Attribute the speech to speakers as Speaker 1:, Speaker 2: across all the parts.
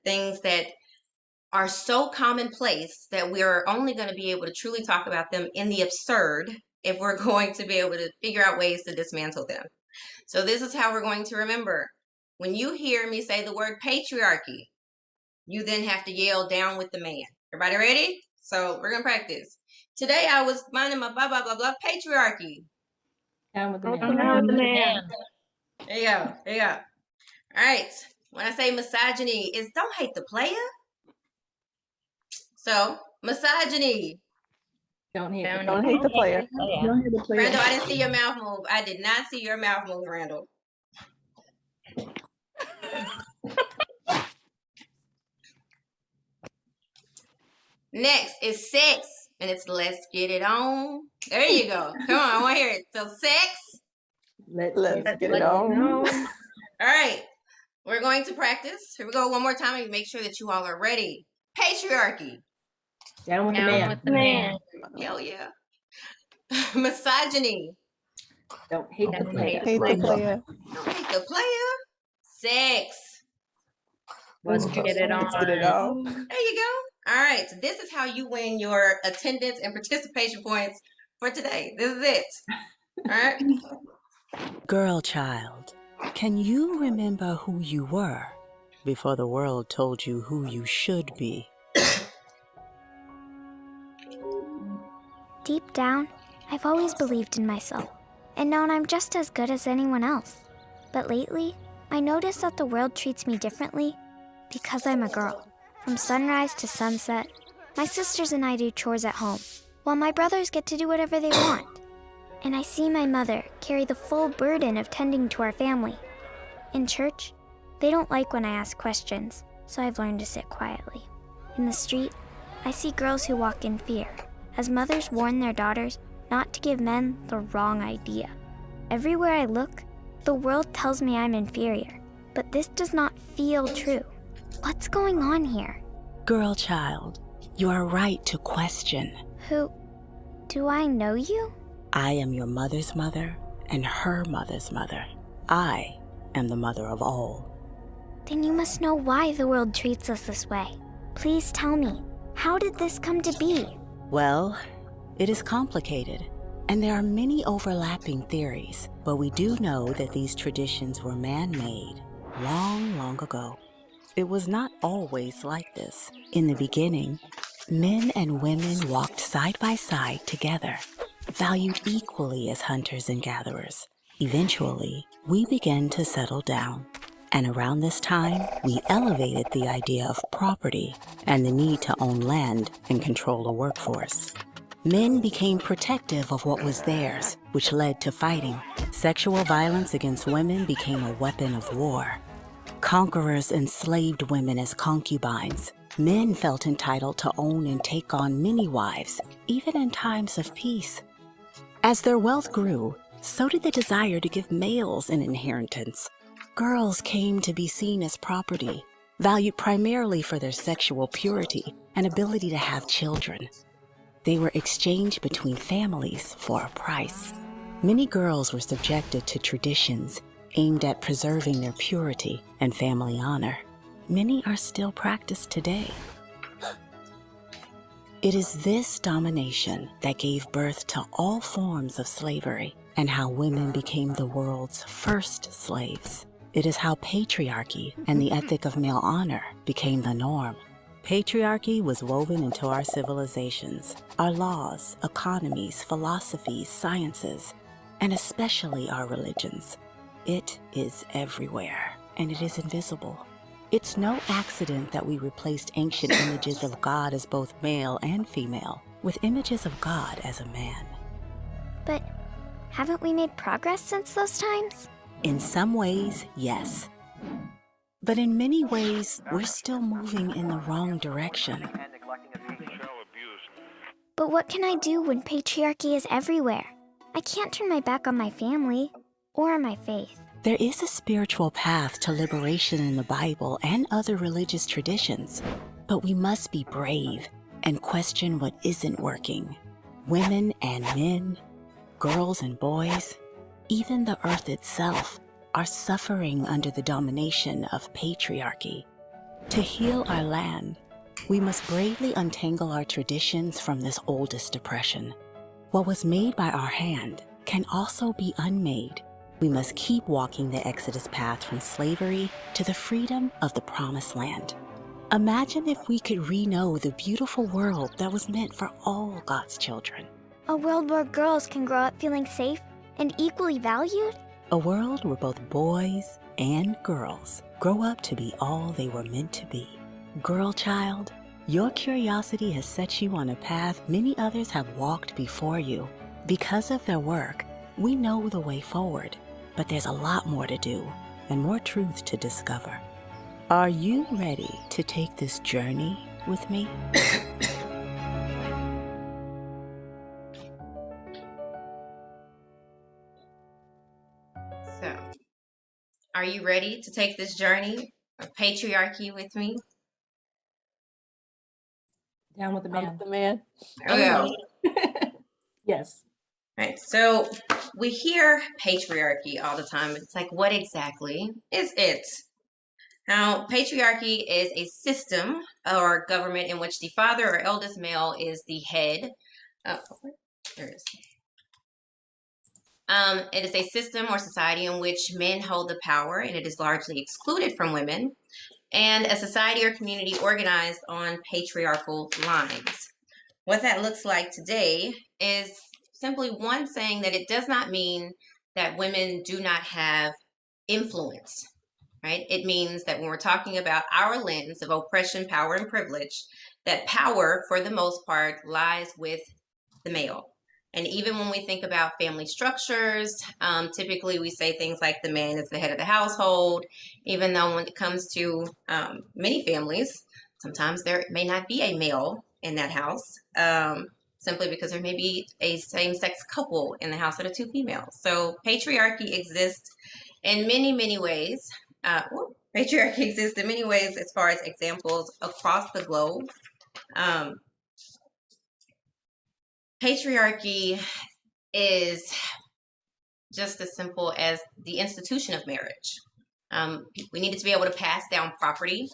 Speaker 1: things that are so commonplace that we're only going to be able to truly talk about them in the absurd if we're going to be able to figure out ways to dismantle them. So this is how we're going to remember. When you hear me say the word patriarchy, you then have to yell down with the man. Everybody ready? So we're going to practice. Today I was minding my blah, blah, blah, blah, patriarchy.
Speaker 2: Down with the man.
Speaker 3: Down with the man.
Speaker 1: There you go. There you go. All right. When I say misogyny, is don't hate the player. So misogyny.
Speaker 2: Don't hate
Speaker 3: the player.
Speaker 2: Don't hate the player.
Speaker 1: Randall, I didn't see your mouth move. I did not see your mouth move, Randall. Next is sex, and it's let's get it on. There you go. Come on, I want to hear it. So sex.
Speaker 3: Let's get it on.
Speaker 1: All right. We're going to practice. Here we go one more time and make sure that you all are ready. Patriarchy.
Speaker 2: Down with the man.
Speaker 1: Hell yeah. Misogyny.
Speaker 2: Don't hate the player.
Speaker 3: Hate the player.
Speaker 1: Don't hate the player. Sex.
Speaker 3: Let's get it on.
Speaker 1: There you go. All right. So this is how you win your attendance and participation points for today. This is it. All right.
Speaker 4: Girl child, can you remember who you were before the world told you who you should be?
Speaker 5: Deep down, I've always believed in myself and known I'm just as good as anyone else. But lately, I notice that the world treats me differently because I'm a girl. From sunrise to sunset, my sisters and I do chores at home, while my brothers get to do whatever they want. And I see my mother carry the full burden of tending to our family. In church, they don't like when I ask questions, so I've learned to sit quietly. In the street, I see girls who walk in fear, as mothers warn their daughters not to give men the wrong idea. Everywhere I look, the world tells me I'm inferior, but this does not feel true. What's going on here?
Speaker 4: Girl child, you are right to question.
Speaker 5: Who? Do I know you?
Speaker 4: I am your mother's mother and her mother's mother. I am the mother of all.
Speaker 5: Then you must know why the world treats us this way. Please tell me, how did this come to be?
Speaker 4: Well, it is complicated, and there are many overlapping theories, but we do know that these traditions were man-made long, long ago. It was not always like this. In the beginning, men and women walked side by side together, valued equally as hunters and gatherers. Eventually, we began to settle down. And around this time, we elevated the idea of property and the need to own land and control a workforce. Men became protective of what was theirs, which led to fighting. Sexual violence against women became a weapon of war. Conquerors enslaved women as concubines. Men felt entitled to own and take on many wives, even in times of peace. As their wealth grew, so did the desire to give males an inheritance. Girls came to be seen as property, valued primarily for their sexual purity and ability to have children. They were exchanged between families for a price. Many girls were subjected to traditions aimed at preserving their purity and family honor. Many are still practiced today. It is this domination that gave birth to all forms of slavery and how women became the world's first slaves. It is how patriarchy and the ethic of male honor became the norm. Patriarchy was woven into our civilizations, our laws, economies, philosophies, sciences, and especially our religions. It is everywhere, and it is invisible. It's no accident that we replaced ancient images of God as both male and female with images of God as a man.
Speaker 5: But haven't we made progress since those times?
Speaker 4: In some ways, yes. But in many ways, we're still moving in the wrong direction.
Speaker 5: But what can I do when patriarchy is everywhere? I can't turn my back on my family or on my faith.
Speaker 4: There is a spiritual path to liberation in the Bible and other religious traditions, but we must be brave and question what isn't working. Women and men, girls and boys, even the earth itself are suffering under the domination of patriarchy. To heal our land, we must bravely untangle our traditions from this oldest oppression. What was made by our hand can also be unmade. We must keep walking the Exodus path from slavery to the freedom of the Promised Land. Imagine if we could re-know the beautiful world that was meant for all God's children.
Speaker 5: A world where girls can grow up feeling safe and equally valued?
Speaker 4: A world where both boys and girls grow up to be all they were meant to be. Girl child, your curiosity has set you on a path many others have walked before you. Because of their work, we know the way forward, but there's a lot more to do and more truth to discover. Are you ready to take this journey with me?
Speaker 1: So, are you ready to take this journey of patriarchy with me?
Speaker 2: Down with the
Speaker 3: I'm
Speaker 2: man.
Speaker 3: the man.
Speaker 1: Oh, yeah.
Speaker 2: Yes.
Speaker 1: Right. So we hear patriarchy all the time. It's like, what exactly is it? Now, patriarchy is a system or government in which the father or eldest male is the head. Oh, there it is. It is a system or society in which men hold the power, and it is largely excluded from women, and a society or community organized on patriarchal lines. What that looks like today is simply one saying that it does not mean that women do not have influence, right? It means that when we're talking about our lens of oppression, power, and privilege, that power, for the most part, lies with the male. And even when we think about family structures, typically we say things like the man is the head of the household, even though when it comes to many families, sometimes there may not be a male in that house, simply because there may be a same-sex couple in the house that are two females. So patriarchy exists in many, many ways. Patriarchy exists in many ways as far as examples across the globe. Patriarchy is just as simple as the institution of marriage. We needed to be able to pass down property.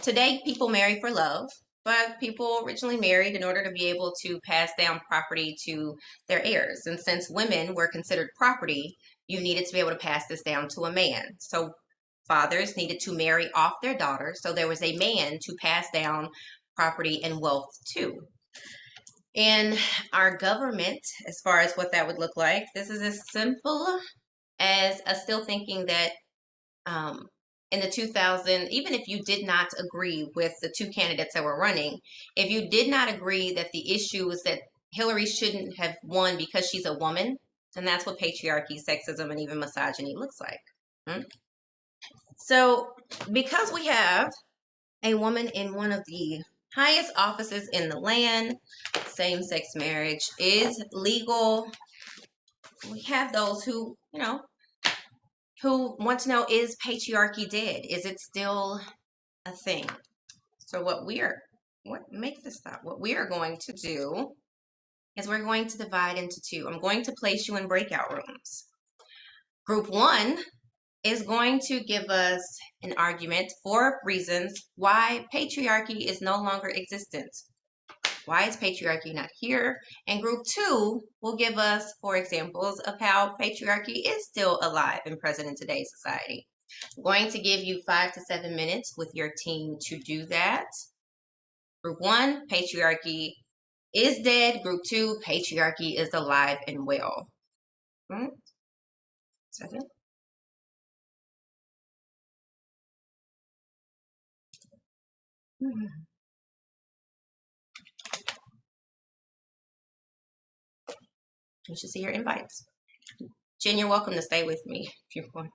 Speaker 1: Today, people marry for love, but people originally married in order to be able to pass down property to their heirs. And since women were considered property, you needed to be able to pass this down to a man. So fathers needed to marry off their daughters, so there was a man to pass down property and wealth to. In our government, as far as what that would look like, this is as simple as us still thinking that in the 2000, even if you did not agree with the two candidates that were running, if you did not agree that the issue was that Hillary shouldn't have won because she's a woman, then that's what patriarchy, sexism, and even misogyny looks like. So because we have a woman in one of the highest offices in the land, same-sex marriage is legal. We have those who, who want to know, is patriarchy dead? Is it still a thing? So what makes this stop? What we are going to do is we're going to divide into two. I'm going to place you in breakout rooms. Group one is going to give us an argument for reasons why patriarchy is no longer existent. Why is patriarchy not here? And group two will give us 4 examples of how patriarchy is still alive and present in today's society. I'm going to give you 5 to 7 minutes with your team to do that. Group 1, patriarchy is dead. Group 2, patriarchy is alive and well. Second. You should see your invites. Jen, you're welcome to stay with me if you want.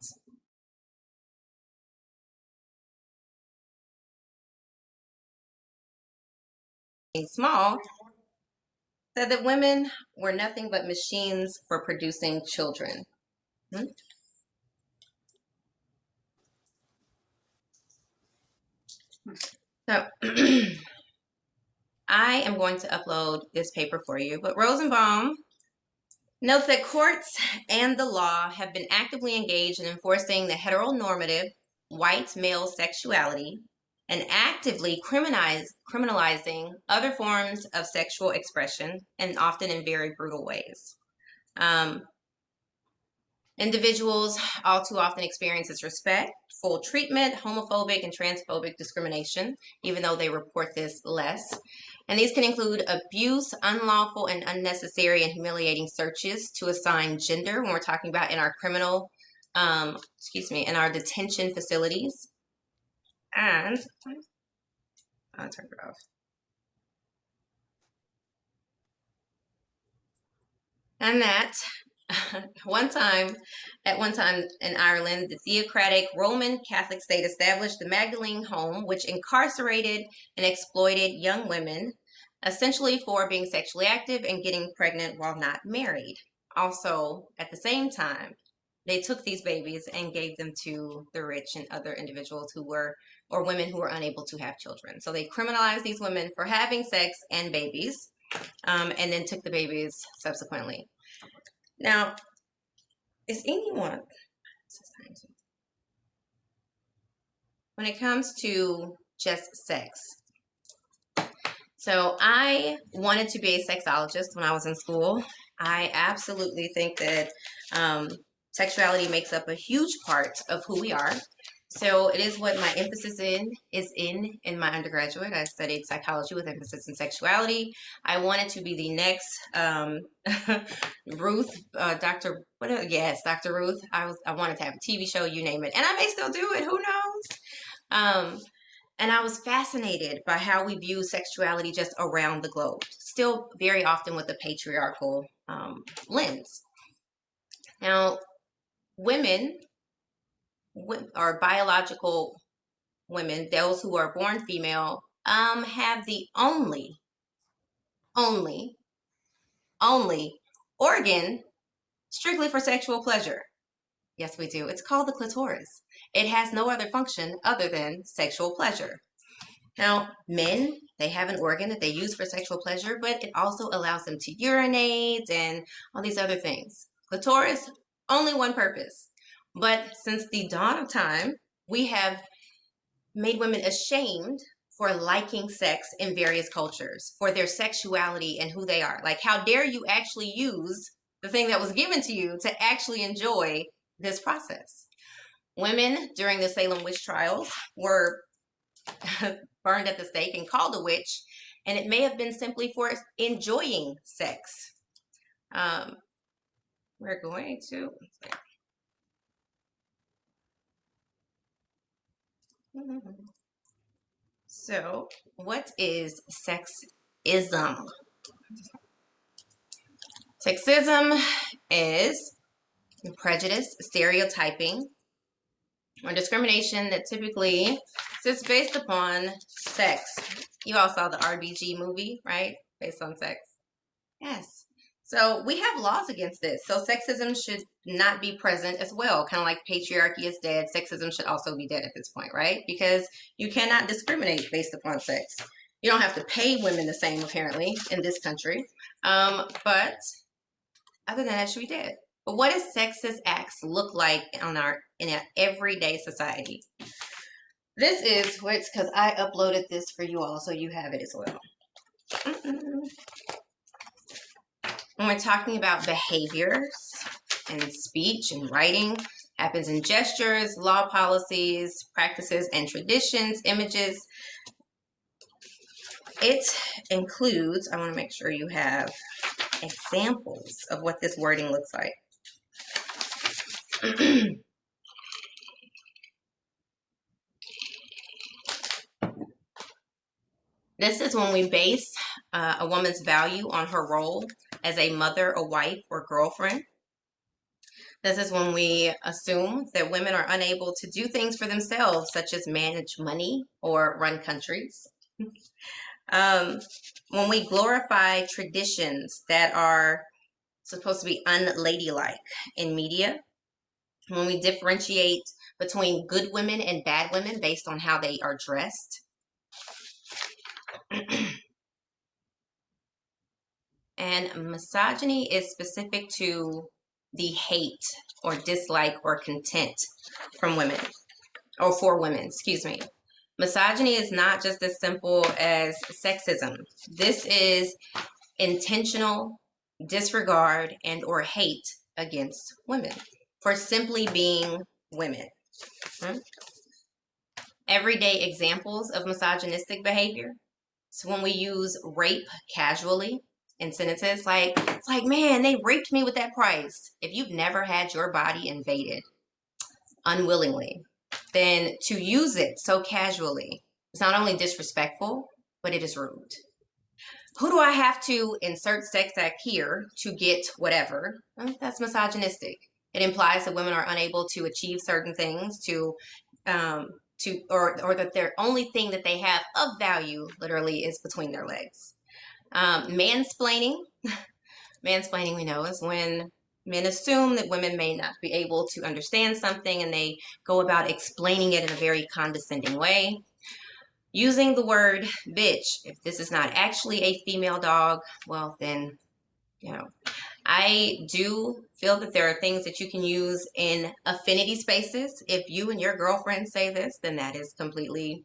Speaker 1: Small said that women were nothing but machines for producing children. So I am going to upload this paper for you, but Rosenbaum notes that courts and the law have been actively engaged in enforcing the heteronormative white male sexuality and actively criminalizing other forms of sexual expression, and often in very brutal ways. Individuals all too often experience disrespectful treatment, homophobic and transphobic discrimination, even though they report this less. And these can include abuse, unlawful and unnecessary and humiliating searches to assign gender when we're talking about in our in our detention facilities. And I'll turn it off. And that at one time in Ireland, the theocratic Roman Catholic state established the Magdalene Home, which incarcerated and exploited young women, essentially for being sexually active and getting pregnant while not married. Also, at the same time, they took these babies and gave them to the rich and other individuals who were, or women who were unable to have children. So they criminalized these women for having sex and babies, and then took the babies subsequently. Now, is anyone, when it comes to just sex, so I wanted to be a sexologist when I was in school. I absolutely think that sexuality makes up a huge part of who we are. So it is what my emphasis is in my undergraduate. I studied psychology with emphasis in sexuality. I wanted to be the next Ruth, Dr. Ruth. I wanted to have a TV show, you name it, and I may still do it. Who knows? And I was fascinated by how we view sexuality just around the globe, still very often with a patriarchal lens. Now, women or biological women, those who are born female, have the only organ strictly for sexual pleasure. Yes, we do. It's called the clitoris. It has no other function other than sexual pleasure. Now, men, they have an organ that they use for sexual pleasure, but it also allows them to urinate and all these other things. Clitoris, only one purpose. But since the dawn of time, we have made women ashamed for liking sex in various cultures, for their sexuality and who they are. Like, how dare you actually use the thing that was given to you to actually enjoy this process? Women during the Salem witch trials were burned at the stake and called a witch, and it may have been simply for enjoying sex. We're going to... So, what is sexism? Sexism is prejudice, stereotyping, or discrimination that typically is based upon sex. You all saw the RBG movie, right? Based on sex. Yes. So we have laws against this. So sexism should not be present as well. Kind of like patriarchy is dead, sexism should also be dead at this point, right? Because you cannot discriminate based upon sex. You don't have to pay women the same, apparently, in this country. But other than that, it should be dead. But what does sexist acts look like in our everyday society? This is because I uploaded this for you all, so you have it as well. When we're talking about behaviors and speech and writing, happens in gestures, law policies, practices, and traditions, images. It includes, I want to make sure you have examples of what this wording looks like. This is when we base a woman's value on her role as a mother, a wife, or girlfriend. This is when we assume that women are unable to do things for themselves, such as manage money or run countries. When we glorify traditions that are supposed to be unladylike in media. When we differentiate between good women and bad women based on how they are dressed. And misogyny is specific to the hate or dislike or contempt from women, or for women, excuse me. Misogyny is not just as simple as sexism. This is intentional disregard and or hate against women for simply being women. Hmm? Everyday examples of misogynistic behavior. So when we use rape casually in sentences like, it's like, man, they raped me with that price. If you've never had your body invaded unwillingly, then to use it so casually is not only disrespectful, but it is rude. Who do I have to insert sex act here to get whatever? Well, that's misogynistic. It implies that women are unable to achieve certain things, or that their only thing that they have of value literally is between their legs. Mansplaining. Mansplaining, we know, is when men assume that women may not be able to understand something and they go about explaining it in a very condescending way. Using the word bitch, if this is not actually a female dog, well, then, I do feel that there are things that you can use in affinity spaces. If you and your girlfriend say this, then that is completely,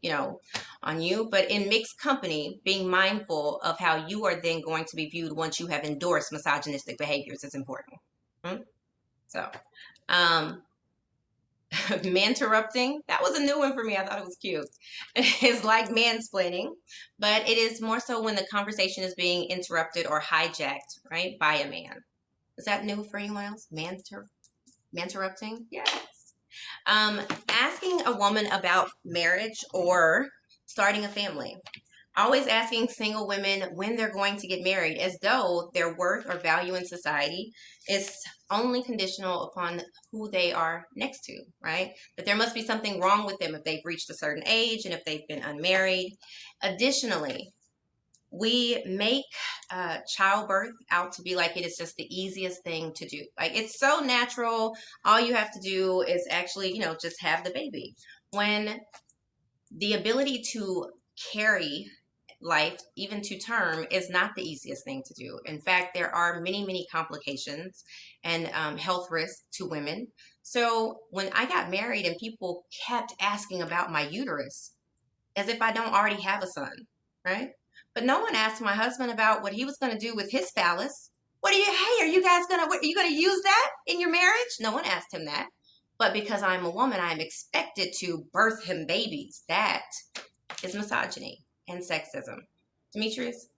Speaker 1: on you. But in mixed company, being mindful of how you are then going to be viewed once you have endorsed misogynistic behaviors is important. So, manterrupting, that was a new one for me. I thought it was cute. It's like mansplaining, but it is more so when the conversation is being interrupted or hijacked, right, by a man. Is that new for anyone else? Manterrupting? Yes. Asking a woman about marriage or starting a family. Always asking single women when they're going to get married, as though their worth or value in society is only conditional upon who they are next to, right? That there must be something wrong with them if they've reached a certain age and if they've been unmarried. Additionally, we make childbirth out to be like it is just the easiest thing to do. Like, it's so natural. All you have to do is actually, just have the baby. When the ability to carry life, even to term, is not the easiest thing to do. In fact, there are many, many complications and health risks to women. So when I got married and people kept asking about my uterus, as if I don't already have a son, right? But no one asked my husband about what he was going to do with his phallus. Are you guys are you going to use that in your marriage? No one asked him that. But because I'm a woman, I'm expected to birth him babies. That is misogyny and sexism. Demetrius?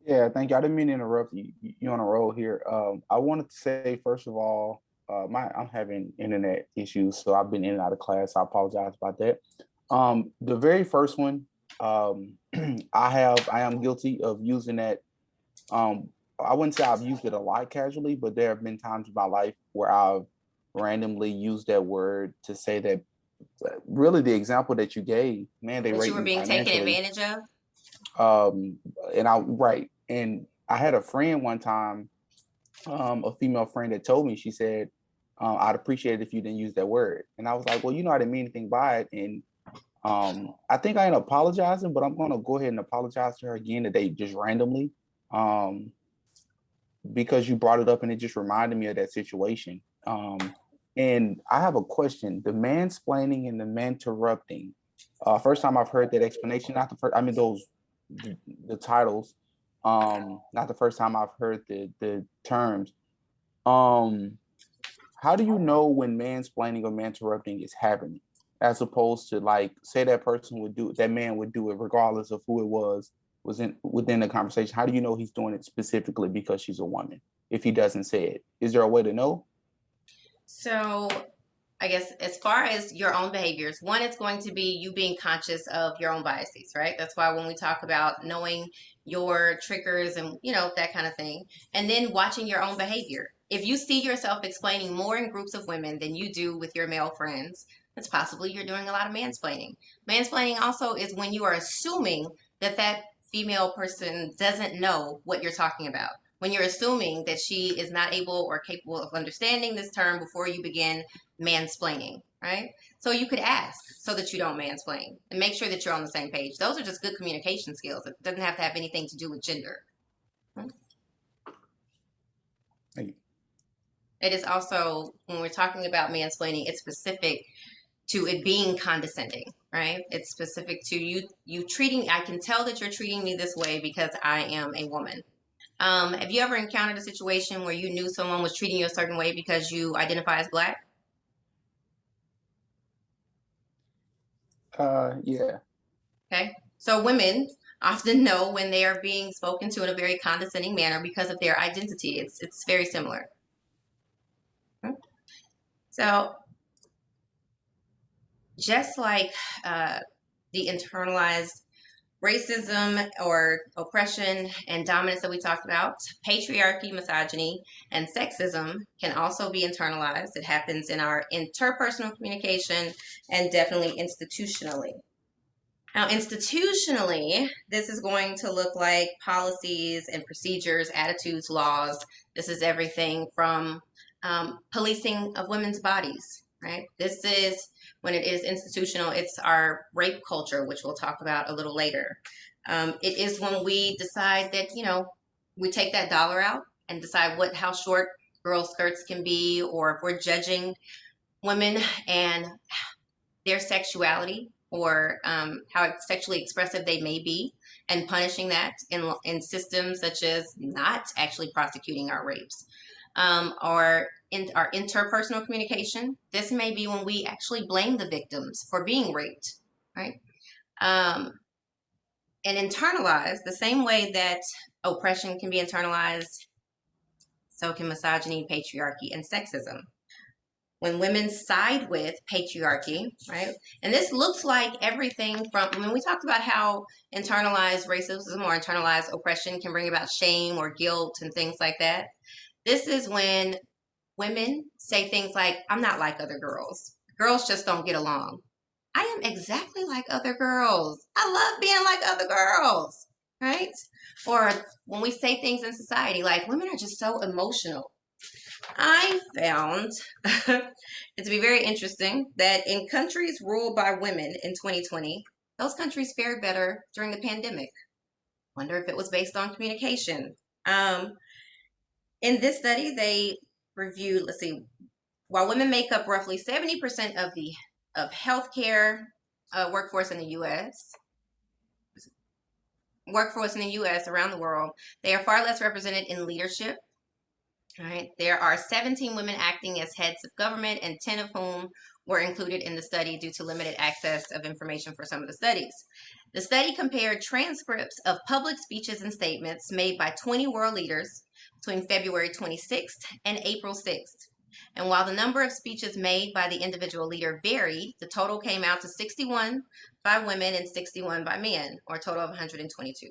Speaker 6: Yeah, thank you. I didn't mean to interrupt you. You're on a roll here. I wanted to say, first of all, I'm having internet issues, so I've been in and out of class. I apologize about that. The very first one, I am guilty of using that. I wouldn't say I've used it a lot casually, but there have been times in my life where I've randomly used that word to say that. Really, the example that you gave, man, they
Speaker 1: That you
Speaker 6: rate
Speaker 1: were
Speaker 6: me
Speaker 1: being taken
Speaker 6: financially.
Speaker 1: advantage of?
Speaker 6: And I had a friend one time, a female friend, that told me, she said, I'd appreciate it if you didn't use that word. And I was like, well, I didn't mean anything by it. And I think I ended up apologizing, but I'm going to go ahead and apologize to her again today, just randomly, because you brought it up and it just reminded me of that situation. And I have a question: the mansplaining and the manterrupting. First time I've heard that explanation. Not the first. I mean, the titles. Not the first time I've heard the terms. How do you know when mansplaining or manterrupting is happening, as opposed to, like, say that man would do it regardless of who it was within the conversation? How do you know he's doing it specifically because she's a woman if he doesn't say it? Is there a way to know?
Speaker 1: So I guess as far as your own behaviors, one, it's going to be you being conscious of your own biases, right? That's why when we talk about knowing your triggers and, that kind of thing, and then watching your own behavior. If you see yourself explaining more in groups of women than you do with your male friends, it's possibly you're doing a lot of mansplaining. Mansplaining also is when you are assuming that female person doesn't know what you're talking about. When you're assuming that she is not able or capable of understanding this term before you begin mansplaining, right? So you could ask so that you don't mansplain and make sure that you're on the same page. Those are just good communication skills. It doesn't have to have anything to do with gender.
Speaker 6: Thank you.
Speaker 1: It is also, when we're talking about mansplaining, it's specific to it being condescending, right? It's specific to you treating, I can tell that you're treating me this way because I am a woman. Have you ever encountered a situation where you knew someone was treating you a certain way because you identify as Black?
Speaker 6: Yeah.
Speaker 1: Okay. So women often know when they are being spoken to in a very condescending manner because of their identity. It's very similar. Okay. So just like the internalized racism or oppression and dominance that we talked about, patriarchy, misogyny, and sexism can also be internalized. It happens in our interpersonal communication and definitely institutionally. Now, institutionally, this is going to look like policies and procedures, attitudes, laws. This is everything from policing of women's bodies, right? This is, when it is institutional, it's our rape culture, which we'll talk about a little later. It is when we decide that, we take that dollar out and decide how short girls' skirts can be, or if we're judging women and their sexuality, or how sexually expressive they may be, and punishing that in systems such as not actually prosecuting our rapes, or in our interpersonal communication. This may be when we actually blame the victims for being raped, right? And internalize the same way that oppression can be internalized, so can misogyny, patriarchy, and sexism. When women side with patriarchy, right? And this looks like everything from, when we talked about how internalized racism or internalized oppression can bring about shame or guilt and things like that. This is when women say things like, I'm not like other girls. Girls just don't get along. I am exactly like other girls. I love being like other girls, right? Or when we say things in society like, women are just so emotional. I found it to be very interesting that in countries ruled by women in 2020, those countries fared better during the pandemic. Wonder if it was based on communication. In this study, they reviewed, let's see, while women make up roughly 70% of healthcare workforce in the U.S., around the world, they are far less represented in leadership. All right. There are 17 women acting as heads of government, and 10 of whom were included in the study due to limited access of information for some of the studies. The study compared transcripts of public speeches and statements made by 20 world leaders between February 26th and April 6th. And while the number of speeches made by the individual leader varied, the total came out to 61 by women and 61 by men, or a total of 122.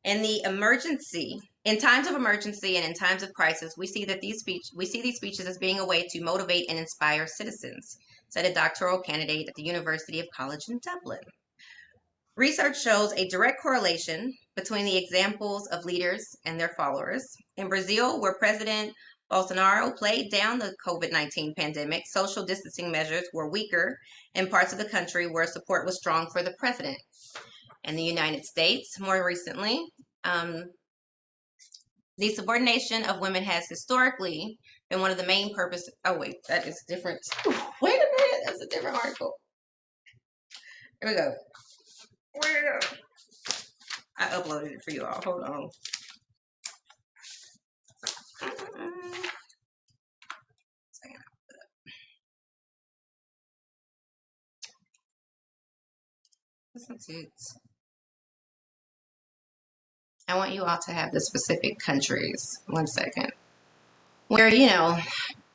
Speaker 1: In times of emergency and in times of crisis, we see these speeches as being a way to motivate and inspire citizens, said a doctoral candidate at the University of College in Dublin. Research shows a direct correlation between the examples of leaders and their followers. In Brazil, where President Bolsonaro played down the COVID-19 pandemic, social distancing measures were weaker in parts of the country where support was strong for the president. In the United States, more recently, the subordination of women has historically been one of the main purposes. Oh, wait, that is different. Wait a minute, that's a different article. Here we go. Where? I uploaded it for you all. Hold on. Listen to it. I want you all to have the specific countries. 1 second. Where,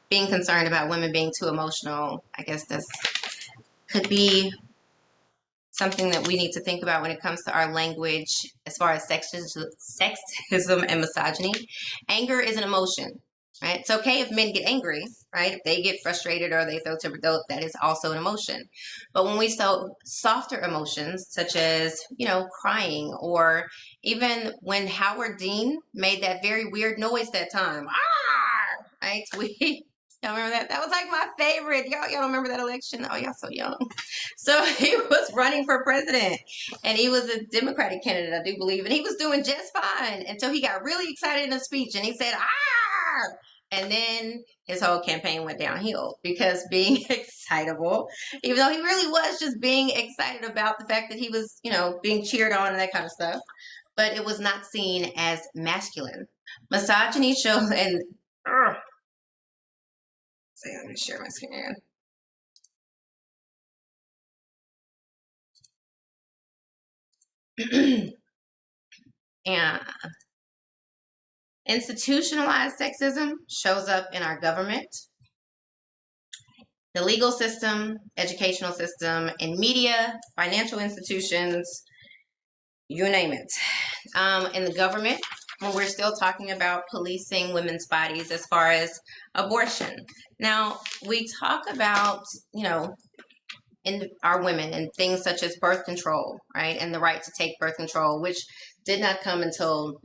Speaker 1: being concerned about women being too emotional, I guess this could be something that we need to think about when it comes to our language as far as sexism and misogyny. Anger is an emotion, right? It's okay if men get angry, right? If they get frustrated or they throw temper, that is also an emotion. But when we show softer emotions, such as, crying, or even when Howard Dean made that very weird noise that time, right? Y'all remember that? That was like my favorite. Y'all don't remember that election? Oh, y'all so young. So he was running for president, and he was a Democratic candidate, I do believe, and he was doing just fine until he got really excited in a speech, and he said, And then his whole campaign went downhill because being excitable, even though he really was just being excited about the fact that he was, being cheered on and that kind of stuff, but it was not seen as masculine. Misogyny shows, and let me share my screen. And institutionalized sexism shows up in our government, the legal system, educational system, in media, financial institutions, you name it. In the government, when we're still talking about policing women's bodies as far as abortion. Now, we talk about, in our women and things such as birth control, right? And the right to take birth control, which did not come until,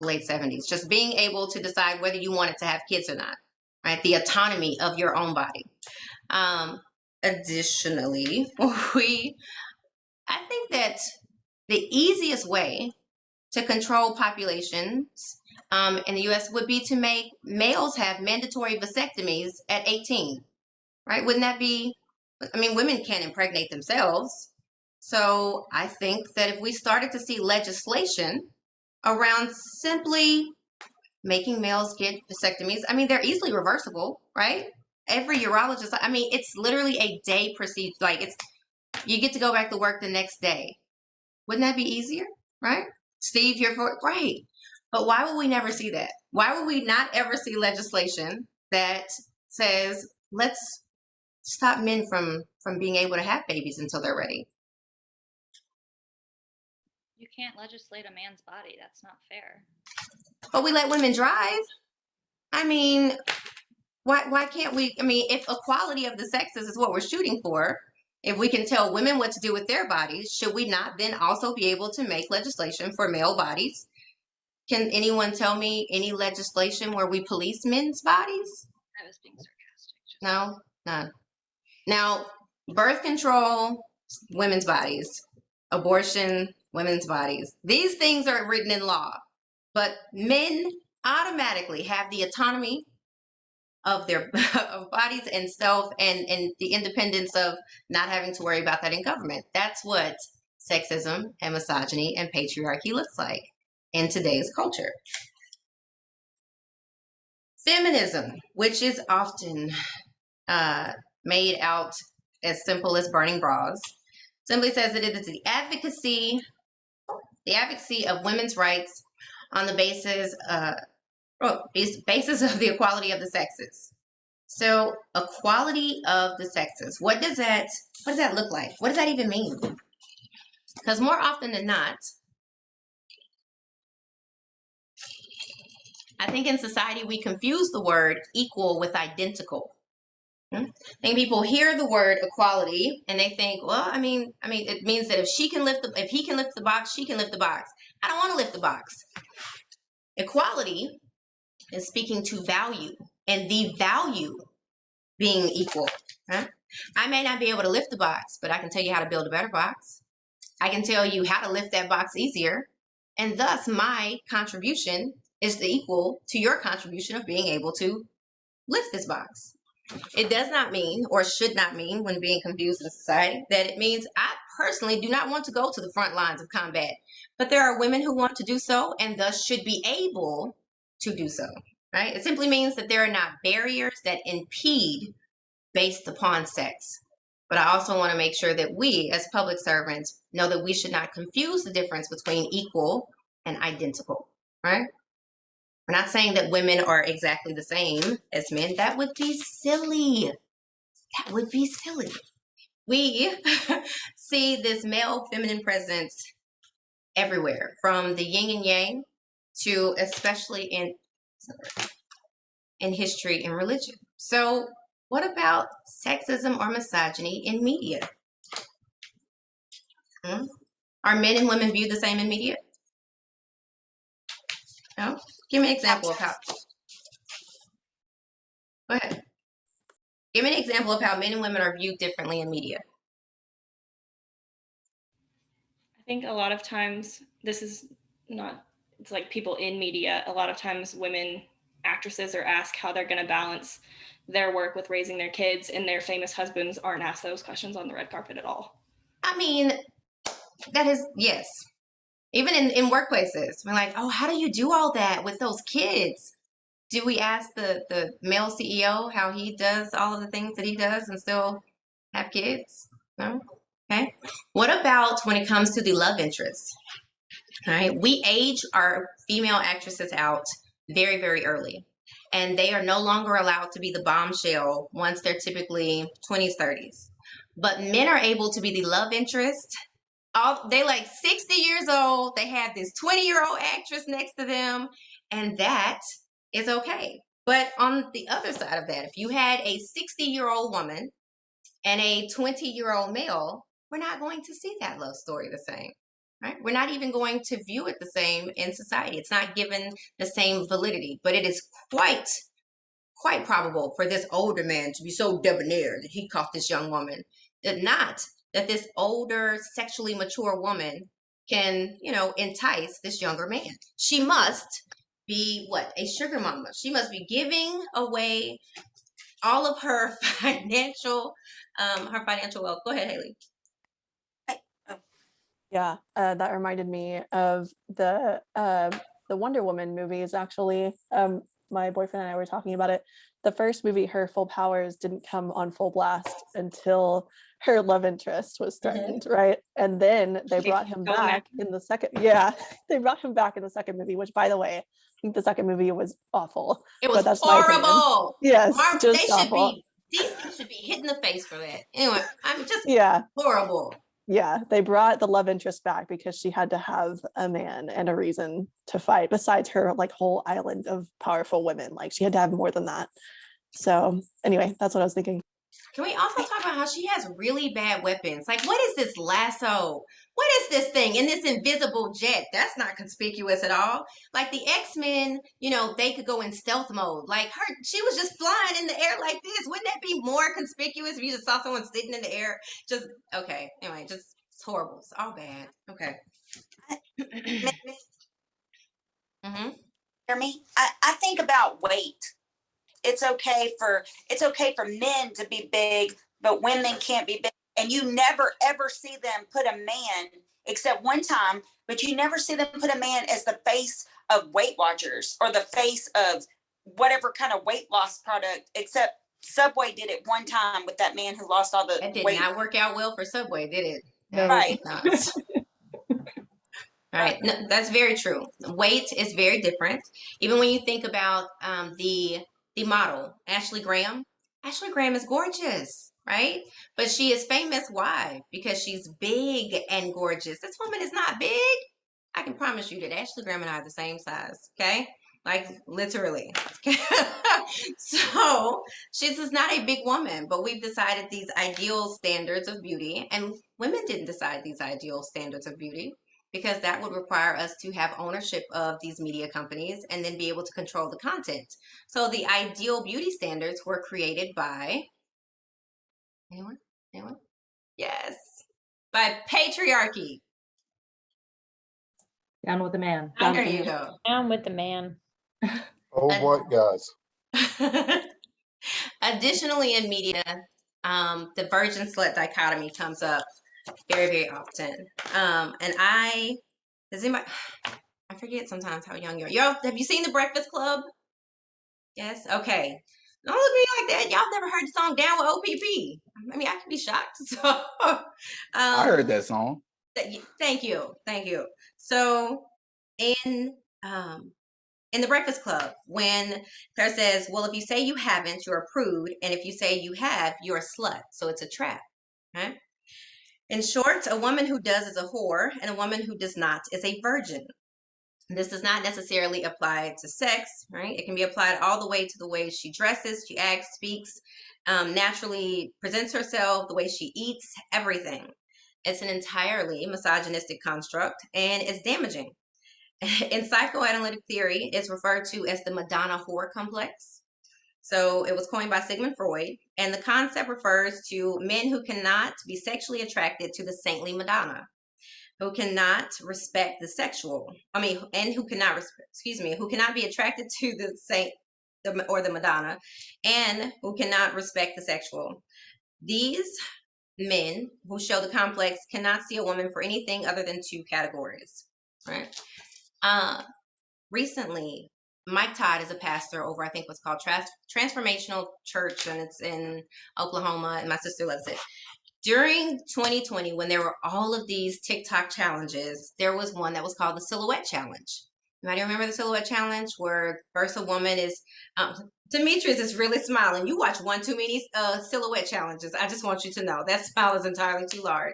Speaker 1: late 70s. Just being able to decide whether you wanted to have kids or not, right? The autonomy of your own body. Additionally, I think that the easiest way to control populations in the U.S. would be to make males have mandatory vasectomies at 18, right? Wouldn't that be, women can't impregnate themselves. So I think that if we started to see legislation around simply making males get vasectomies, they're easily reversible, right? Every urologist, it's literally a day procedure. Like you get to go back to work the next day. Wouldn't that be easier, right? Steve, you're for right. But why would we never see that? Why would we not ever see legislation that says, let's stop men from being able to have babies until they're ready?
Speaker 7: You can't legislate a man's body. That's not fair.
Speaker 1: But we let women drive. Why can't we? If equality of the sexes is what we're shooting for, if we can tell women what to do with their bodies, should we not then also be able to make legislation for male bodies? Can anyone tell me any legislation where we police men's bodies?
Speaker 7: I was being sarcastic.
Speaker 1: No, none. Now, birth control, women's bodies. Abortion, women's bodies. These things are written in law, but men automatically have the autonomy of their of bodies and self and the independence of not having to worry about that in government. That's what sexism and misogyny and patriarchy looks like in today's culture. Feminism, which is often made out as simple as burning bras, simply says that it is the advocacy of women's rights on the basis of the equality of the sexes. So, equality of the sexes. What does that look like? What does that even mean? Because more often than not, I think in society we confuse the word equal with identical. I think people hear the word equality and they think, well, it means that if he can lift the box, she can lift the box. I don't want to lift the box. Equality is speaking to value, and the value being equal. I may not be able to lift the box, but I can tell you how to build a better box. I can tell you how to lift that box easier, and thus my contribution is equal to your contribution of being able to lift this box. It does not mean, or should not mean, when being confused in society, that it means I personally do not want to go to the front lines of combat, but there are women who want to do so and thus should be able to do so, right? It simply means that there are not barriers that impede based upon sex. But I also want to make sure that we, as public servants, know that we should not confuse the difference between equal and identical, right? We're not saying that women are exactly the same as men. That would be silly. That would be silly. We see this male feminine presence everywhere, from the yin and yang to especially in history and religion. So what about sexism or misogyny in media? Are men and women viewed the same in media? No? Give me an example of how. Go ahead. Give me an example of how men and women are viewed differently in media.
Speaker 8: I think a lot of times it's like people in media, a lot of times women actresses are asked how they're going to balance their work with raising their kids, and their famous husbands aren't asked those questions on the red carpet at all.
Speaker 1: I mean, that is, yes. Even in workplaces, we're like, oh, how do you do all that with those kids? Do we ask the male CEO how he does all of the things that he does and still have kids? No? Okay. What about when it comes to the love interest? All right. We age our female actresses out very, very early. And they are no longer allowed to be the bombshell once they're typically 20s, 30s. But men are able to be the love interest. They like 60 years old. They have this 20-year-old actress next to them, and that is okay. But on the other side of that, if you had a 60-year-old woman and a 20-year-old male, we're not going to see that love story the same. Right? We're not even going to view it the same in society. It's not given the same validity, but it is quite probable for this older man to be so debonair that he caught this young woman. That this older, sexually mature woman can, entice this younger man. She must be what? A sugar mama. She must be giving away all of her financial wealth. Go ahead, Haley.
Speaker 3: Yeah, that reminded me of the Wonder Woman movies, actually. My boyfriend and I were talking about it. The first movie, her full powers didn't come on full blast until her love interest was threatened, right? And then they brought him back in the second. Yeah, they brought him back in the second movie, which, by the way, I think the second movie was awful.
Speaker 1: It was
Speaker 3: that's
Speaker 1: horrible.
Speaker 3: Yes, just awful.
Speaker 1: DC should be hit in the face for that. Anyway, I'm just horrible.
Speaker 3: Yeah, they brought the love interest back because she had to have a man and a reason to fight besides her like whole island of powerful women. Like she had to have more than that. So anyway, that's what I was thinking.
Speaker 1: Can we also talk about how she has really bad weapons? Like, what is this lasso? What is this thing in this invisible jet? That's not conspicuous at all. Like the X-Men, they could go in stealth mode. Like she was just flying in the air like this. Wouldn't that be more conspicuous if you just saw someone sitting in the air? Just, okay. Anyway, just, it's horrible. It's all bad. Okay.
Speaker 9: Mm-hmm. Hear me? I think about weight. It's okay for men to be big, but women can't be big. And you never ever see them put a man, except one time, but you never see them put a man as the face of Weight Watchers or the face of whatever kind of weight loss product, except Subway did it one time with that man who lost all the
Speaker 1: weight. That did
Speaker 9: weight.
Speaker 1: not work out well for Subway, did it?
Speaker 3: No.
Speaker 9: Right.
Speaker 1: Right. No, that's very true. Weight is very different. Even when you think about the model, Ashley Graham. Ashley Graham is gorgeous, right? But she is famous. Why? Because she's big and gorgeous. This woman is not big. I can promise you that Ashley Graham and I are the same size, okay? Like literally. So she's just not a big woman, but we've decided these ideal standards of beauty, and women didn't decide these ideal standards of beauty, because that would require us to have ownership of these media companies and then be able to control the content. So the ideal beauty standards were created by anyone? Yes, by patriarchy.
Speaker 2: Down with the man.
Speaker 1: There you go.
Speaker 3: Down with the man.
Speaker 10: Oh, white guys.
Speaker 1: Additionally, in media, the virgin slut dichotomy comes up very, very often. Does anybody? I forget sometimes how young you are. Y'all, have you seen The Breakfast Club? Yes. Okay. Don't look at me like that. Y'all never heard the song "Down with OPP." I mean, I could be shocked. So,
Speaker 6: I heard that song.
Speaker 1: Thank you. So, in The Breakfast Club, when Claire says, "Well, if you say you haven't, you're a prude, and if you say you have, you're a slut." So it's a trap. Right? In short, a woman who does is a whore, and a woman who does not is a virgin. This does not necessarily apply to sex, right? It can be applied all the way to the way she dresses, she acts, speaks, naturally presents herself, the way she eats, everything. It's an entirely misogynistic construct, and it's damaging. In psychoanalytic theory, it's referred to as the Madonna whore complex. So it was coined by Sigmund Freud, and the concept refers to men who cannot be sexually attracted to the saintly Madonna, who cannot respect the sexual, and who cannot be attracted to the saint, the Madonna, and who cannot respect the sexual. These men who show the complex cannot see a woman for anything other than two categories, right? Recently, Mike Todd is a pastor over, I think what's called Transformational Church, and it's in Oklahoma, and my sister loves it. During 2020, when there were all of these TikTok challenges, there was one that was called the Silhouette Challenge. Anybody remember the Silhouette Challenge, where first a woman is, Demetrius is really smiling. You watch one too many Silhouette Challenges. I just want you to know that smile is entirely too large.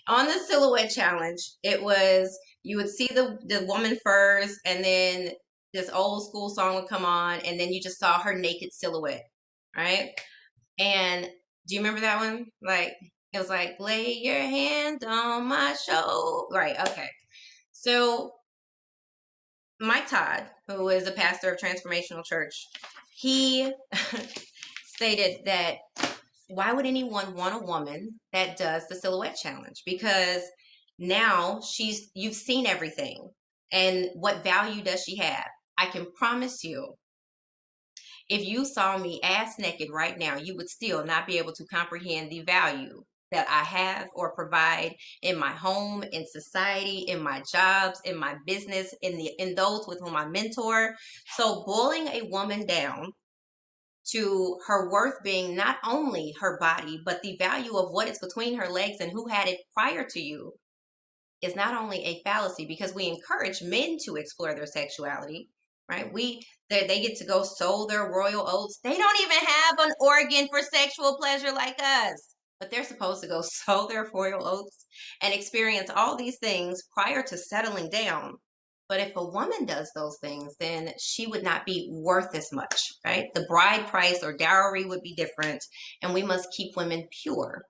Speaker 1: On the Silhouette Challenge, it was, you would see the woman first, and then this old school song would come on, and then you just saw her naked silhouette, right? And do you remember that one? Like, it was like, lay your hand on my shoulder. Right, okay. So Mike Todd, who is a pastor of Transformational Church, he stated that why would anyone want a woman that does the Silhouette Challenge? Because now you've seen everything. And what value does she have? I can promise you, if you saw me ass naked right now, you would still not be able to comprehend the value that I have or provide in my home, in society, in my jobs, in my business, in those with whom I mentor. So boiling a woman down to her worth being not only her body, but the value of what is between her legs and who had it prior to you is not only a fallacy, because we encourage men to explore their sexuality, right? They get to go sow their royal oats. They don't even have an organ for sexual pleasure like us, but they're supposed to go sow their royal oats and experience all these things prior to settling down. But if a woman does those things, then she would not be worth as much, right? The bride price or dowry would be different, and we must keep women pure.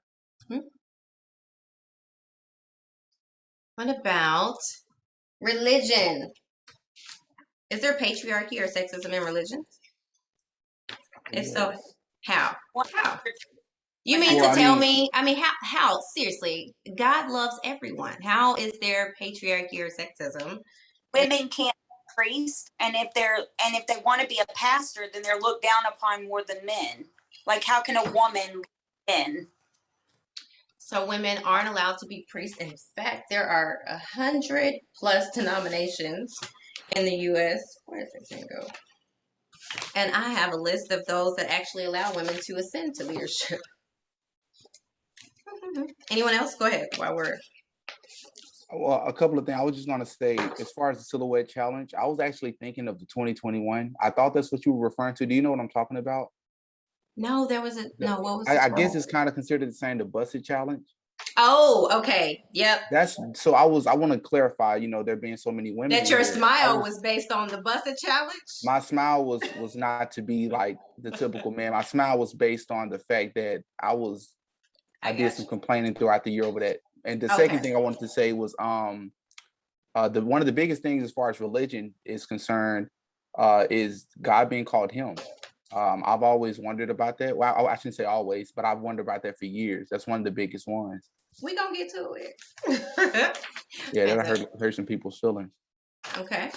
Speaker 1: What about religion? Is there patriarchy or sexism in religion? If so, how? How? You mean
Speaker 6: Well,
Speaker 1: to
Speaker 6: I
Speaker 1: tell
Speaker 6: mean,
Speaker 1: me, how? Seriously, God loves everyone. How is there patriarchy or sexism?
Speaker 9: Women can't be priests, and if they want to be a pastor, then they're looked down upon more than men. Like, how can a woman in?
Speaker 1: So women aren't allowed to be priests. In fact, there are 100+ denominations in the U.S. Where does this thing go? And I have a list of those that actually allow women to ascend to leadership. Anyone else? Go ahead while we're...
Speaker 6: well, a couple of things. I was just going to say, as far as the Silhouette Challenge, I was actually thinking of the 2021. I thought that's what you were referring to. Do you know what I'm talking about?
Speaker 1: No, there was no, what was
Speaker 6: I guess it's kind of considered the same, the Busted Challenge.
Speaker 1: Oh, okay. Yep.
Speaker 6: That's so I want to clarify, there being so many women
Speaker 1: That
Speaker 6: in
Speaker 1: your
Speaker 6: here.
Speaker 1: smile was based on the Busted Challenge?
Speaker 6: My smile was not to be like the typical man. My smile was based on the fact that I did some complaining throughout the year over that. And the second thing I wanted to say was one of the biggest things as far as religion is concerned is God being called him. I've always wondered about that. Well, I shouldn't say always, but I've wondered about that for years. That's one of the biggest ones.
Speaker 1: We gonna get to it.
Speaker 6: Yeah, that hurt some people's feelings.
Speaker 1: Okay.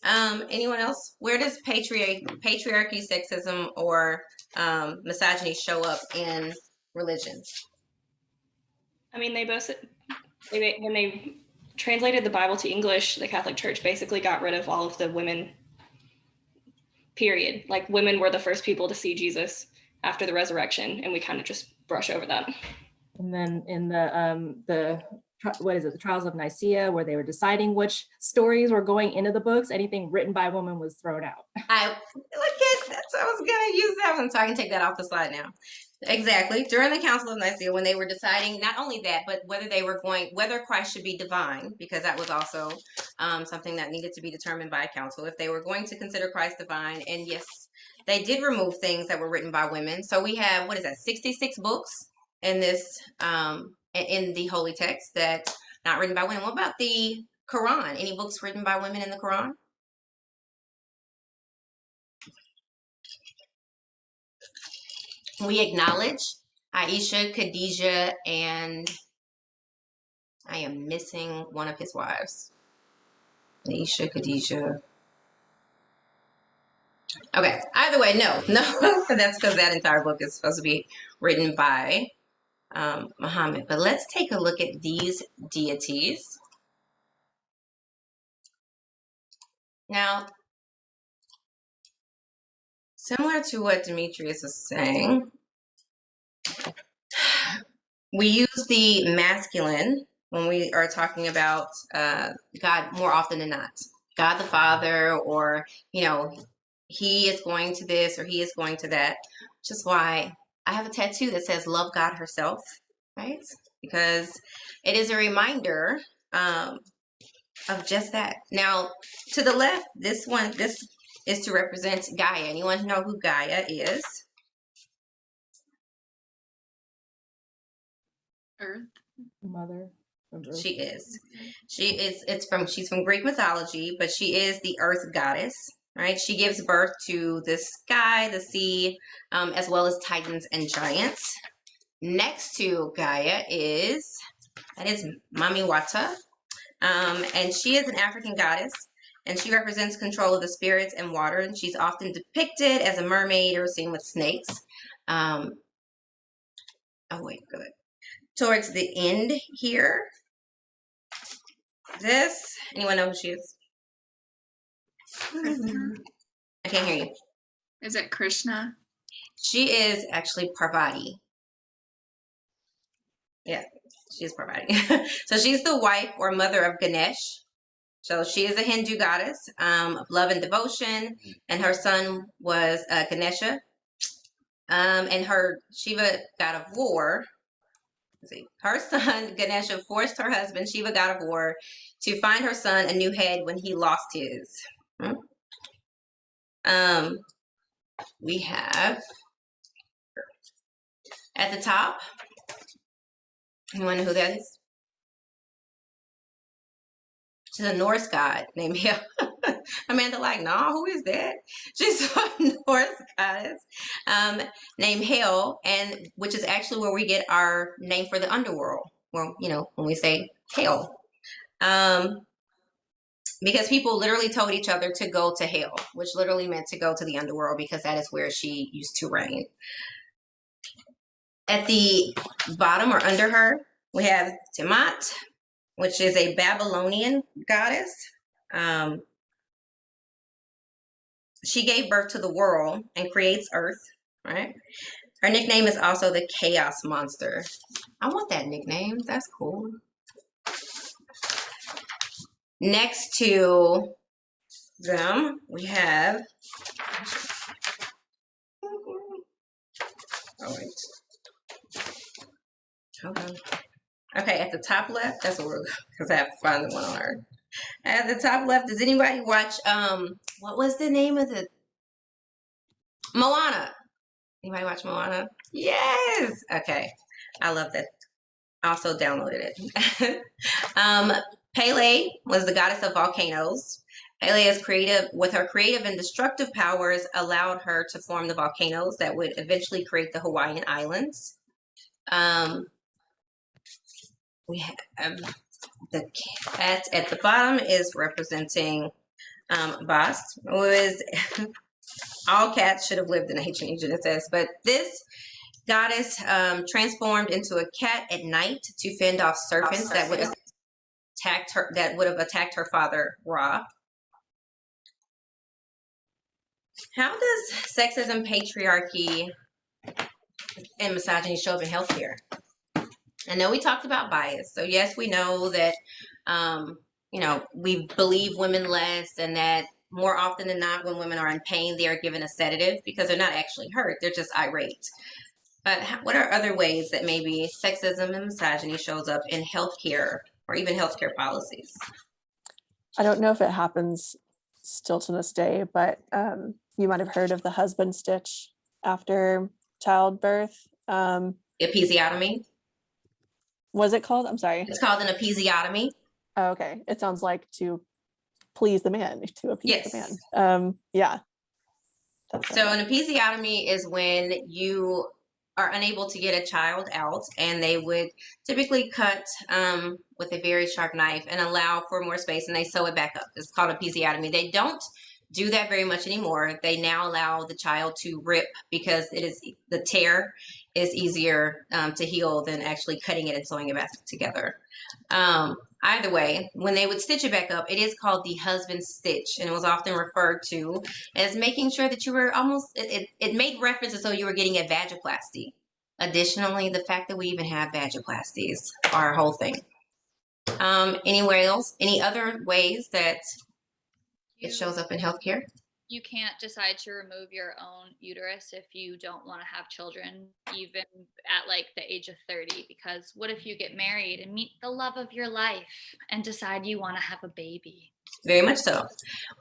Speaker 1: Anyone else? Where does patriarchy, sexism, or misogyny show up in religion?
Speaker 8: I mean, when they translated the Bible to English, the Catholic Church basically got rid of all of the women, period. Like, women were the first people to see Jesus after the resurrection, and we kind of just brush over that.
Speaker 2: And then in the Trials of Nicaea, where they were deciding which stories were going into the books, anything written by a woman was thrown out.
Speaker 1: I was gonna use that one, so I can take that off the slide now. Exactly. During the Council of Nicaea, when they were deciding not only that, but whether Christ should be divine, because that was also something that needed to be determined by a council, if they were going to consider Christ divine. And yes, they did remove things that were written by women. So we have, 66 books in this in the holy text that not written by women. What about the Quran? Any books written by women in the Quran? We acknowledge Aisha, Khadijah, and I am missing one of his wives. Aisha, Khadijah. Okay, either way, no. That's because that entire book is supposed to be written by Muhammad. But let's take a look at these deities. Now, similar to what Demetrius is saying, we use the masculine when we are talking about God more often than not. God the Father, or, he is going to this or he is going to that. Which is why I have a tattoo that says love God herself, right? Because it is a reminder of just that. Now, to the left, this is to represent Gaia. Anyone know who Gaia is?
Speaker 11: Earth.
Speaker 2: Mother of Earth.
Speaker 1: She's from Greek mythology, but she is the earth goddess, right? She gives birth to the sky, the sea, as well as titans and giants. Next to Gaia is Mami Wata, and she is an African goddess, and she represents control of the spirits and water, and she's often depicted as a mermaid or seen with snakes. Good. Towards the end here, anyone know who she is? I can't hear you.
Speaker 11: Is it Krishna?
Speaker 1: She is actually Parvati. Yeah, she is Parvati. So she's the wife or mother of Ganesh. So she is a Hindu goddess of love and devotion, and her son was Ganesha. And her Shiva, god of war. Her son Ganesha forced her husband Shiva, god of war, to find her son a new head when he lost his. We have at the top. Anyone know who that is? She's a Norse god named Hel. Amanda, no, who is that? She's a Norse goddess named Hel, and which is actually where we get our name for the underworld. Well, when we say Hel. Because people literally told each other to go to hell, which literally meant to go to the underworld, because that is where she used to reign. At the bottom or under her, we have Tiamat, which is a Babylonian goddess. She gave birth to the world and creates Earth, right? Her nickname is also the Chaos Monster. I want that nickname. That's cool. Next to them, we have... Oh, wait. Hold on. Okay, at the top left, that's what we're... Because I have to find the one on Earth. At the top left, does anybody watch... what was the name of the... Moana. Anybody watch Moana? Yes! Okay. I love that. I also downloaded it. Pele was the goddess of volcanoes. Pele is creative. With her creative and destructive powers, allowed her to form the volcanoes that would eventually create the Hawaiian Islands. We have the cat at the bottom is representing Bast, who is... all cats should have lived in ancient Egypt, it says. But this goddess transformed into a cat at night to fend off serpents that would have attacked her father Ra. How does sexism, patriarchy, and misogyny show up in healthcare? I know we talked about bias. So yes, we know that we believe women less, and that more often than not, when women are in pain, they are given a sedative because they're not actually hurt. They're just irate. But what are other ways that maybe sexism and misogyny shows up in healthcare or even healthcare policies?
Speaker 3: I don't know if it happens still to this day, but you might have heard of the husband stitch after childbirth.
Speaker 1: Episiotomy.
Speaker 3: Was it called? I'm sorry.
Speaker 1: It's called an episiotomy.
Speaker 3: Oh, okay. It sounds like to please the man, to appease
Speaker 1: Yes.
Speaker 3: the man. Yeah.
Speaker 1: So an episiotomy is when you are unable to get a child out, and they would typically cut with a very sharp knife and allow for more space, and they sew it back up. It's called episiotomy. They don't do that very much anymore. They now allow the child to rip because the tear is easier to heal than actually cutting it and sewing it back together. Either way, when they would stitch it back up, it is called the husband stitch, and it was often referred to as making sure that you were it made references so you were getting a vaginoplasty. Additionally, the fact that we even have vaginoplasties are a whole thing. Anywhere else? Any other ways that it shows up in healthcare?
Speaker 7: You can't decide to remove your own uterus if you don't want to have children, even at like the age of 30, because what if you get married and meet the love of your life and decide you want to have a baby?
Speaker 1: Very much so.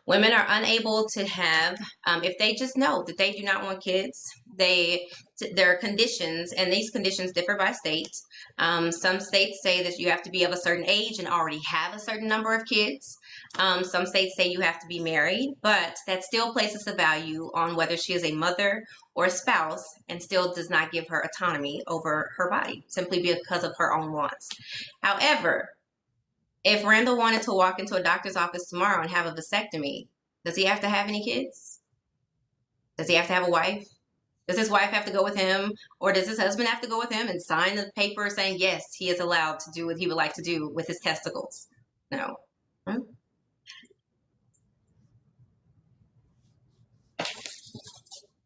Speaker 1: Women are unable to have, if they just know that they do not want kids, there are conditions, and these conditions differ by state. Some states say that you have to be of a certain age and already have a certain number of kids. Some states say you have to be married, but that still places a value on whether she is a mother or a spouse, and still does not give her autonomy over her body, simply because of her own wants. However, if Randall wanted to walk into a doctor's office tomorrow and have a vasectomy, does he have to have any kids? Does he have to have a wife? Does his wife have to go with him? Or does his husband have to go with him and sign the paper saying, yes, he is allowed to do what he would like to do with his testicles? No.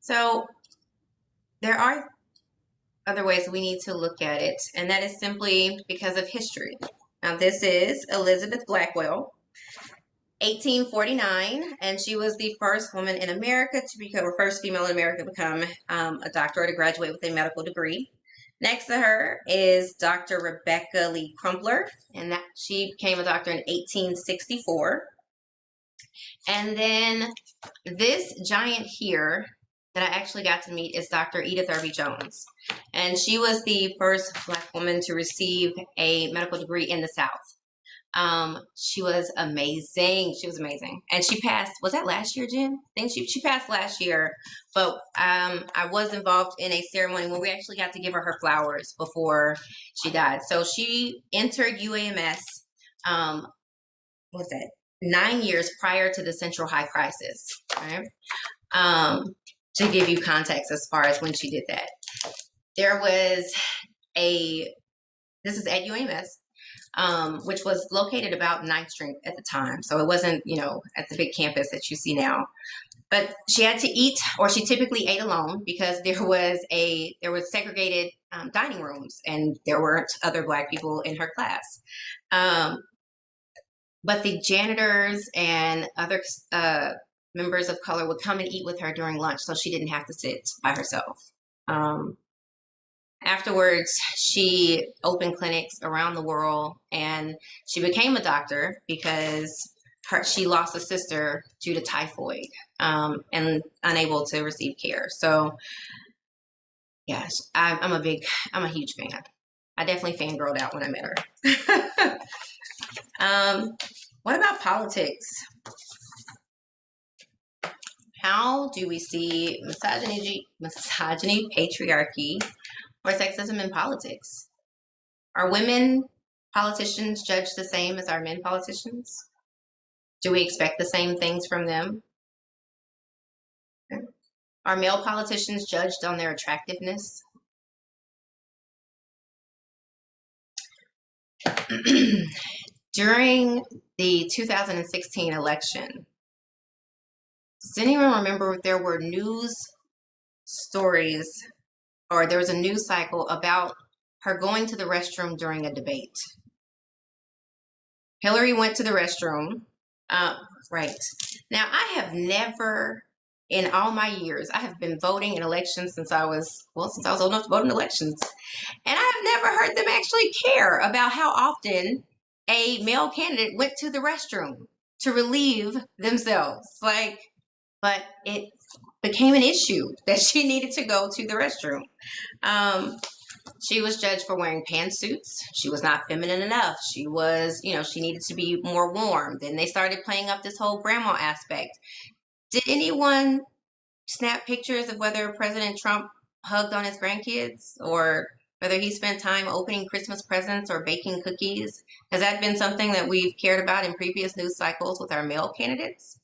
Speaker 1: So there are other ways we need to look at it, and that is simply because of history. Now, this is Elizabeth Blackwell, 1849, and she was the first woman in America to become, or first female in America to become a doctor or to graduate with a medical degree. Next to her is Dr. Rebecca Lee Crumpler, and that she became a doctor in 1864. And then this giant here that I actually got to meet is Dr. Edith Irby Jones. And she was the first Black woman to receive a medical degree in the South. She was amazing. She was amazing. And she passed, was that last year, Jen? I think she passed last year, but I was involved in a ceremony when we actually got to give her flowers before she died. So she entered UAMS, what was that, 9 years prior to the Central High Crisis, right? To give you context as far as when she did that. There was this is at UAMS, which was located about 9th Street at the time. So it wasn't, at the big campus that you see now. But she had to eat, or she typically ate alone, because there was segregated dining rooms, and there weren't other Black people in her class. But the janitors and other members of color would come and eat with her during lunch, so she didn't have to sit by herself. Afterwards, she opened clinics around the world, and she became a doctor because she lost a sister due to typhoid, and unable to receive care. So, yes, I'm a huge fan. I definitely fangirled out when I met her. What about politics? How do we see misogyny, patriarchy, or sexism in politics? Are women politicians judged the same as our men politicians? Do we expect the same things from them? Are male politicians judged on their attractiveness? During the 2016 election, does anyone remember if there were news stories, or there was a news cycle about her going to the restroom during a debate? Hillary went to the restroom. Right. Now, I have never, in all my years, I have been voting in elections since I was old enough to vote in elections. And I have never heard them actually care about how often a male candidate went to the restroom to relieve themselves. But it became an issue that she needed to go to the restroom. She was judged for wearing pantsuits. She was not feminine enough. She was, she needed to be more warm. Then they started playing up this whole grandma aspect. Did anyone snap pictures of whether President Trump hugged on his grandkids, or whether he spent time opening Christmas presents or baking cookies? Has that been something that we've cared about in previous news cycles with our male candidates?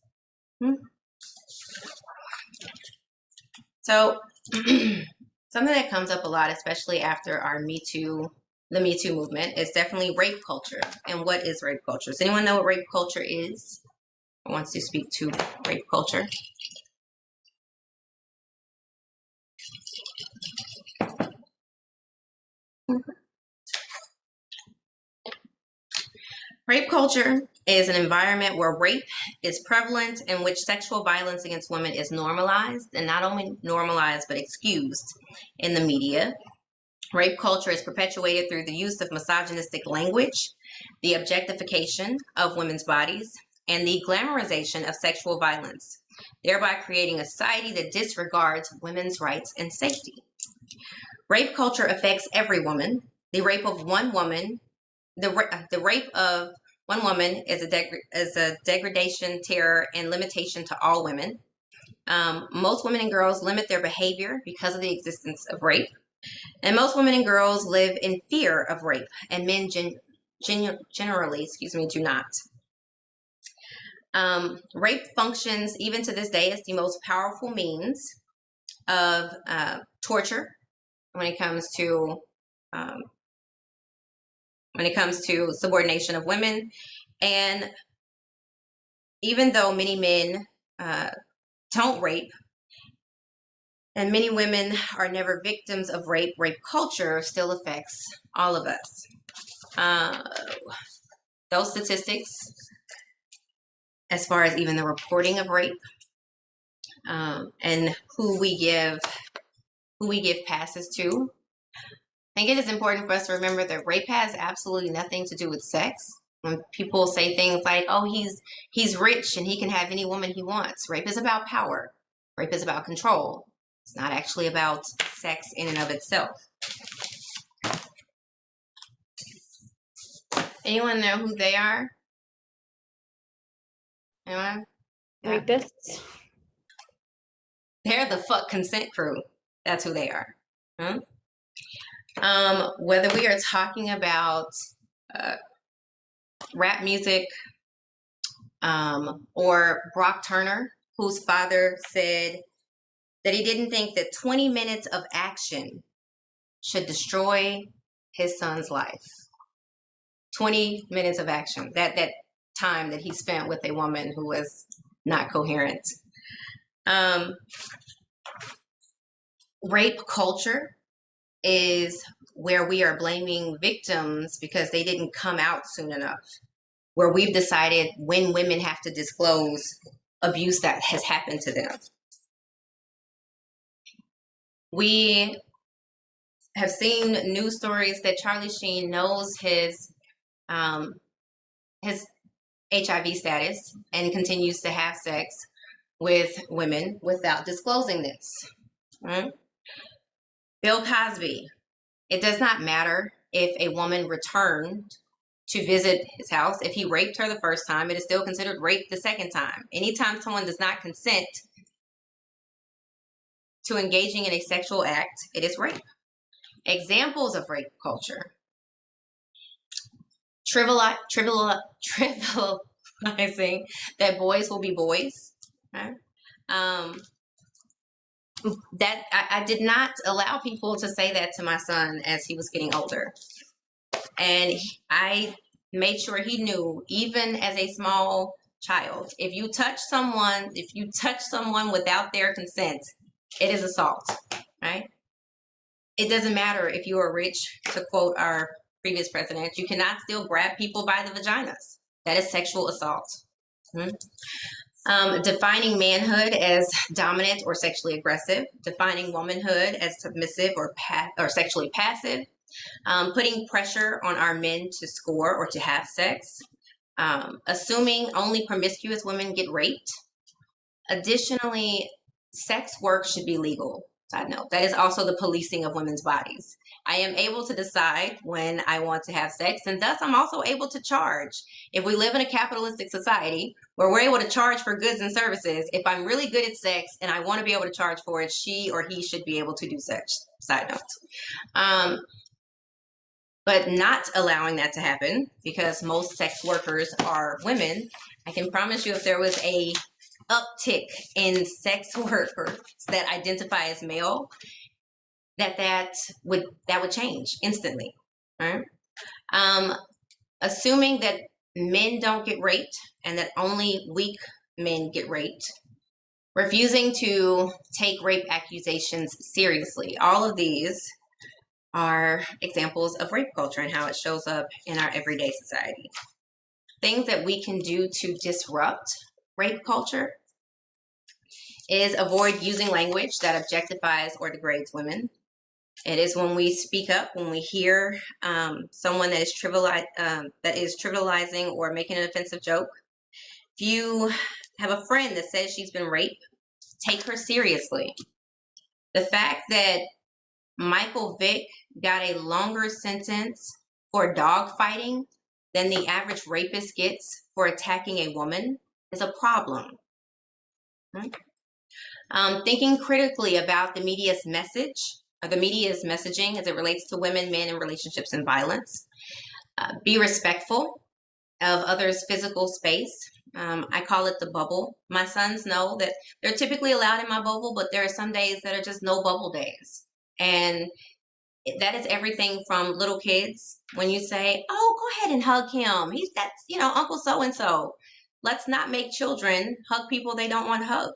Speaker 1: So something that comes up a lot, especially after the Me Too movement, is definitely rape culture. And what is rape culture? Does anyone know what rape culture is? Or wants to speak to rape culture? Rape culture is an environment where rape is prevalent, in which sexual violence against women is normalized, and not only normalized but excused in the media. Rape culture is perpetuated through the use of misogynistic language, the objectification of women's bodies, and the glamorization of sexual violence, thereby creating a society that disregards women's rights and safety. Rape culture affects every woman. The rape of one woman is a degradation, terror, and limitation to all women. Most women and girls limit their behavior because of the existence of rape. And most women and girls live in fear of rape, and men generally do not. Rape functions, even to this day, as the most powerful means of torture when it comes to subordination of women. And even though many men don't rape, and many women are never victims of rape, rape culture still affects all of us. Those statistics, as far as even the reporting of rape, and who we give passes to. I think it is important for us to remember that rape has absolutely nothing to do with sex. When people say things like, "Oh, he's rich and he can have any woman he wants," rape is about power. Rape is about control. It's not actually about sex in and of itself. Anyone know who they are? Anyone? Yeah.
Speaker 12: Rapists.
Speaker 1: They're the fuck consent crew. That's who they are. Whether we are talking about rap music, or Brock Turner, whose father said that he didn't think that 20 minutes of action should destroy his son's life. 20 minutes of action, that time that he spent with a woman who was not coherent. Rape culture is where we are blaming victims because they didn't come out soon enough, where we've decided when women have to disclose abuse that has happened to them. We have seen news stories that Charlie Sheen knows his HIV status and continues to have sex with women without disclosing this. Right? Bill Cosby, it does not matter if a woman returned to visit his house. If he raped her the first time, it is still considered rape the second time. Anytime someone does not consent to engaging in a sexual act, it is rape. Examples of rape culture: trivializing that boys will be boys. Okay? That I did not allow people to say that to my son as he was getting older, and I made sure he knew, even as a small child, if you touch someone without their consent, it is assault. Right? It doesn't matter if you are rich, to quote our previous president. You cannot still grab people by the vaginas. That is sexual assault. Defining manhood as dominant or sexually aggressive, defining womanhood as submissive or sexually passive, putting pressure on our men to score or to have sex, assuming only promiscuous women get raped. Additionally, sex work should be legal. Side note, that is also the policing of women's bodies. I am able to decide when I want to have sex, and thus I'm also able to charge. If we live in a capitalistic society where we're able to charge for goods and services, if I'm really good at sex and I want to be able to charge for it, she or he should be able to do such. Side note. But not allowing that to happen, because most sex workers are women. I can promise you, if there was a uptick in sex workers that identify as male, that would change instantly, right? Assuming that men don't get raped and that only weak men get raped, refusing to take rape accusations seriously. All of these are examples of rape culture and how it shows up in our everyday society. Things that we can do to disrupt rape culture is avoid using language that objectifies or degrades women. It is when we speak up, when we hear someone that is trivializing or making an offensive joke. If you have a friend that says she's been raped, take her seriously. The fact that Michael Vick got a longer sentence for dog fighting than the average rapist gets for attacking a woman is a problem. Thinking critically about the media's message, or the media's messaging as it relates to women, men, and relationships and violence. Be respectful of others' physical space. I call it the bubble. My sons know that they're typically allowed in my bubble, but there are some days that are just no bubble days. And that is everything from little kids. When you say, oh, go ahead and hug him. That's Uncle so-and-so. Let's not make children hug people they don't want to hug.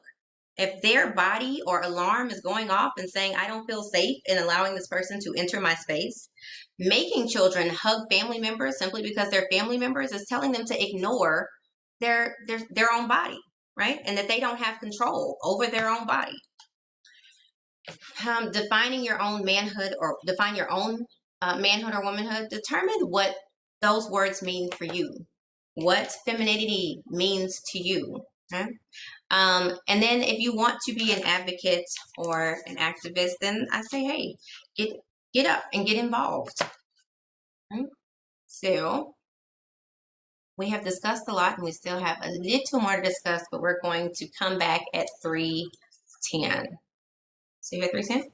Speaker 1: If their body or alarm is going off and saying, I don't feel safe in allowing this person to enter my space, making children hug family members simply because they're family members is telling them to ignore their own body, right? And that they don't have control over their own body. Defining your own manhood, or define your own manhood or womanhood. Determine what those words mean for you, what femininity means to you. Okay? And then if you want to be an advocate or an activist, then I say, hey, get up and get involved. Okay? So we have discussed a lot and we still have a little more to discuss, but we're going to come back at 3:10. So you at 3:10?